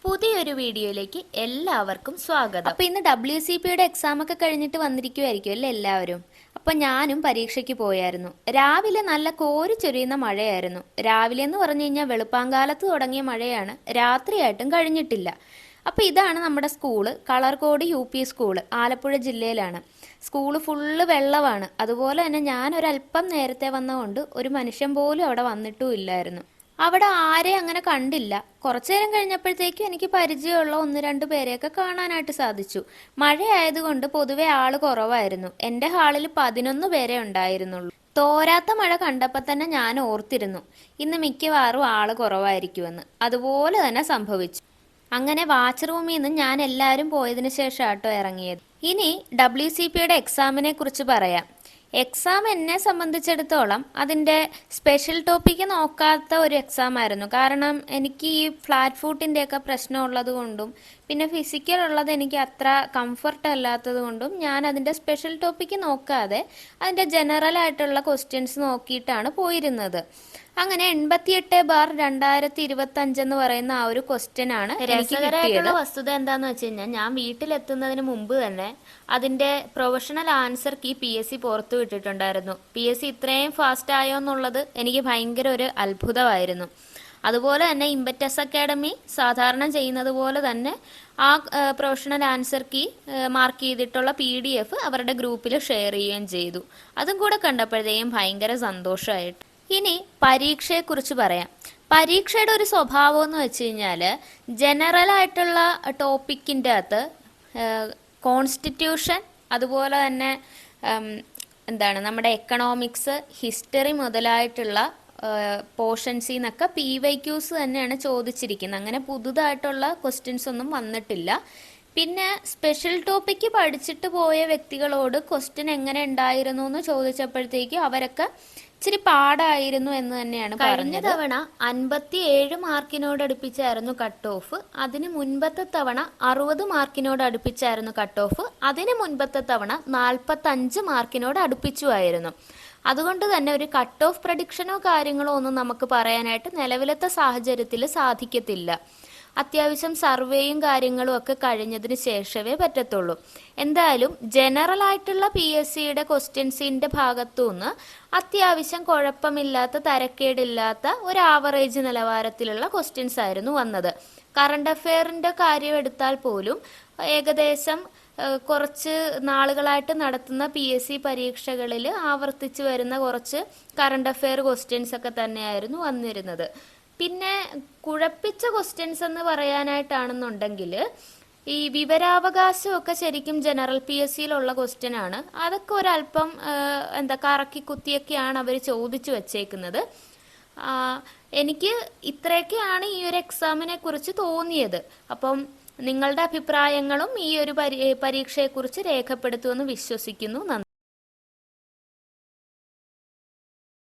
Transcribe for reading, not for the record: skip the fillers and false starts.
പുതിയൊരു വീഡിയോയിലേക്ക് എല്ലാവർക്കും സ്വാഗതം. അപ്പോൾ ഇന്ന് WCPയുടെ എക്സാം ഒക്കെ കഴിഞ്ഞിട്ട് വന്നിരിക്കുമായിരിക്കും അല്ലേ എല്ലാവരും. അപ്പോൾ ഞാനും പരീക്ഷയ്ക്ക് പോയായിരുന്നു. രാവിലെ നല്ല കോരി ചൊരിയുന്ന മഴയായിരുന്നു. രാവിലെ എന്ന് പറഞ്ഞു കഴിഞ്ഞാൽ വെളുപ്പാങ്കാലത്ത് തുടങ്ങിയ മഴയാണ്, രാത്രിയായിട്ടും കഴിഞ്ഞിട്ടില്ല. അപ്പോൾ ഇതാണ് നമ്മുടെ school, Kalarcode UP school, Alappuzha ജില്ലയിലാണ്. സ്കൂള് ഫുള്ള് വെള്ളമാണ്. അതുപോലെ തന്നെ ഞാൻ ഒരല്പം നേരത്തെ വന്നതുകൊണ്ട് ഒരു മനുഷ്യൻ പോലും അവിടെ വന്നിട്ടും ഇല്ലായിരുന്നു. അവിടെ ആരെയും അങ്ങനെ കണ്ടില്ല. കുറച്ചു നേരം കഴിഞ്ഞപ്പോഴത്തേക്കും എനിക്ക് പരിചയമുള്ള 1-2 പേരെയൊക്കെ കാണാനായിട്ട് സാധിച്ചു. മഴയായതുകൊണ്ട് പൊതുവെ ആള് കുറവായിരുന്നു. എൻ്റെ ഹാളിൽ 11 പേരെ ഉണ്ടായിരുന്നുള്ളൂ. തോരാത്ത മഴ കണ്ടപ്പോൾ തന്നെ ഞാൻ ഓർത്തിരുന്നു ഇന്ന് മിക്കവാറും ആള് കുറവായിരിക്കുമെന്ന്. അതുപോലെ തന്നെ സംഭവിച്ചു. അങ്ങനെ വാച്ച് റൂമിൽ നിന്ന് ഞാൻ എല്ലാവരും പോയതിനു ശേഷം ആട്ടോ ഇറങ്ങിയത്. ഇനി WCPയുടെ എക്സാമിനെ കുറിച്ച് പറയാം. എക്സാം എന്നെ സംബന്ധിച്ചിടത്തോളം അതിൻ്റെ സ്പെഷ്യൽ ടോപ്പിക്ക് നോക്കാത്ത ഒരു എക്സാം ആയിരുന്നു. കാരണം എനിക്ക് ഈ ഫ്ലാറ്റ് ഫുട്ടിൻ്റെയൊക്കെ പ്രശ്നം ഉള്ളത് കൊണ്ടും പിന്നെ ഫിസിക്കൽ ഉള്ളത് എനിക്ക് അത്ര കംഫർട്ട് അല്ലാത്തത് കൊണ്ടും ഞാൻ അതിൻ്റെ സ്പെഷ്യൽ ടോപ്പിക്ക് നോക്കാതെ അതിൻ്റെ ജനറൽ ആയിട്ടുള്ള ക്വസ്റ്റ്യൻസ് നോക്കിയിട്ടാണ് പോയിരുന്നത്. അങ്ങനെ 88/2025 എന്ന് പറയുന്ന ആ ഒരു ക്വസ്റ്റ്യൻ ആണ്. രസകരമായിട്ടുള്ള വസ്തുത എന്താന്ന് വെച്ച് കഴിഞ്ഞാൽ, ഞാൻ വീട്ടിലെത്തുന്നതിന് മുമ്പ് തന്നെ അതിന്റെ പ്രൊഫഷണൽ ആൻസർ കീ PSC പുറത്തു വിട്ടിട്ടുണ്ടായിരുന്നു. PSC ഇത്രയും ഫാസ്റ്റ് ആയോ എന്നുള്ളത് എനിക്ക് ഭയങ്കര ഒരു അത്ഭുതമായിരുന്നു. അതുപോലെ തന്നെ ഇമ്പറ്റസ് അക്കാഡമി സാധാരണ ചെയ്യുന്നത് പോലെ തന്നെ ആ പ്രൊഫഷണൽ ആൻസർ കീ മാർക്ക് ചെയ്തിട്ടുള്ള PDF അവരുടെ ഗ്രൂപ്പിൽ ഷെയർ ചെയ്യുകയും ചെയ്തു. അതും കൂടെ കണ്ടപ്പോഴത്തേക്കും ഭയങ്കര സന്തോഷമായിട്ട്. ഇനി പരീക്ഷയെക്കുറിച്ച് പറയാം. പരീക്ഷയുടെ ഒരു സ്വഭാവം എന്ന് വെച്ച് കഴിഞ്ഞാൽ, ജനറൽ ആയിട്ടുള്ള ടോപ്പിക്കിൻ്റെ അകത്ത് കോൺസ്റ്റിറ്റ്യൂഷൻ, അതുപോലെ തന്നെ നമ്മുടെ എക്കണോമിക്സ്, ഹിസ്റ്ററി മുതലായിട്ടുള്ള പോർഷൻസിൽ നിന്നൊക്കെ PYQs തന്നെയാണ് ചോദിച്ചിരിക്കുന്നത്. അങ്ങനെ പുതുതായിട്ടുള്ള ക്വസ്റ്റ്യൻസ് ഒന്നും വന്നിട്ടില്ല. പിന്നെ സ്പെഷ്യൽ ടോപ്പിക്ക് പഠിച്ചിട്ട് പോയ വ്യക്തികളോട് ക്വസ്റ്റ്യൻ എങ്ങനെ ഉണ്ടായിരുന്നു എന്ന് ചോദിച്ചപ്പോഴത്തേക്കും അവരൊക്കെ ഇച്ചിരി പാടായിരുന്നു എന്ന് തന്നെയാണ് പറഞ്ഞത്. കഴിഞ്ഞ തവണ 57 മാർക്കിനോട് അടുപ്പിച്ചായിരുന്നു കട്ട് ഓഫ്. അതിന് മുൻപത്തെ തവണ 60 മാർക്കിനോട് അടുപ്പിച്ചായിരുന്നു കട്ട് ഓഫ്. അതിന് മുൻപത്തെ തവണ 45 മാർക്കിനോട് അടുപ്പിച്ചുമായിരുന്നു. അതുകൊണ്ട് തന്നെ ഒരു കട്ട് ഓഫ് പ്രഡിക്ഷനോ കാര്യങ്ങളോ ഒന്നും നമുക്ക് പറയാനായിട്ട് നിലവിലത്തെ സാഹചര്യത്തിൽ സാധിക്കത്തില്ല. അത്യാവശ്യം സർവേയും കാര്യങ്ങളും ഒക്കെ കഴിഞ്ഞതിന് ശേഷമേ പറ്റത്തുള്ളൂ. എന്തായാലും ജനറൽ ആയിട്ടുള്ള PSCയുടെ ക്വസ്റ്റ്യൻസിന്റെ ഭാഗത്തുനിന്ന് അത്യാവശ്യം കുഴപ്പമില്ലാത്ത, തരക്കേടില്ലാത്ത ഒരു ആവറേജ് നിലവാരത്തിലുള്ള ക്വസ്റ്റ്യൻസ് ആയിരുന്നു വന്നത്. കറണ്ട് അഫെയറിന്റെ കാര്യം എടുത്താൽ പോലും ഏകദേശം കുറച്ച് നാളുകളായിട്ട് നടത്തുന്ന PSC പരീക്ഷകളിൽ ആവർത്തിച്ച് വരുന്ന കുറച്ച് കറണ്ട് അഫെയർ ക്വസ്റ്റ്യൻസ് ഒക്കെ തന്നെയായിരുന്നു വന്നിരുന്നത്. പിന്നെ കുഴപ്പിച്ച ക്വസ്റ്റ്യൻസ് എന്ന് പറയാനായിട്ടാണെന്നുണ്ടെങ്കിൽ, ഈ വിവരാവകാശമൊക്കെ ശരിക്കും ജനറൽ PSCയിലുള്ള ക്വസ്റ്റ്യൻ ആണ്. അതൊക്കെ ഒരല്പം കറക്കി കുത്തിയൊക്കെയാണ് അവർ ചോദിച്ചു വച്ചേക്കുന്നത്. എനിക്ക് ഇത്രയൊക്കെയാണ് ഈ ഒരു എക്സാമിനെ കുറിച്ച് തോന്നിയത്. അപ്പം നിങ്ങളുടെ അഭിപ്രായങ്ങളും ഈ ഒരു പരീക്ഷയെക്കുറിച്ച് രേഖപ്പെടുത്തുമെന്ന് വിശ്വസിക്കുന്നു. നന്ദി.